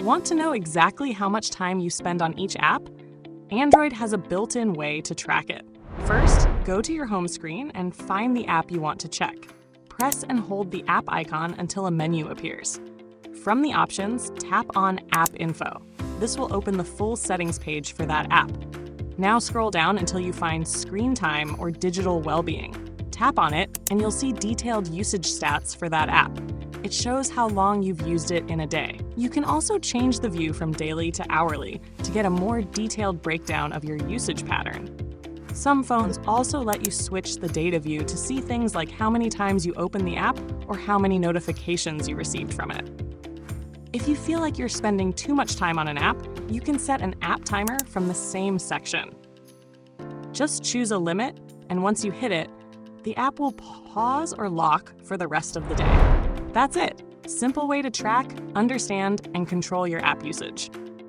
Want to know exactly how much time you spend on each app? Android has a built-in way to track it. First, go to your home screen and find the app you want to check. Press and hold the app icon until a menu appears. From the options, tap on App Info. This will open the full settings page for that app. Now scroll down until you find Screen Time or Digital Wellbeing. Tap on it, and you'll see detailed usage stats for that app. It shows how long you've used it in a day. You can also change the view from daily to hourly to get a more detailed breakdown of your usage pattern. Some phones also let you switch the data view to see things like how many times you open the app or how many notifications you received from it. If you feel like you're spending too much time on an app, you can set an app timer from the same section. Just choose a limit, and once you hit it, the app will pause or lock for the rest of the day. That's it. Simple way to track, understand, and control your app usage.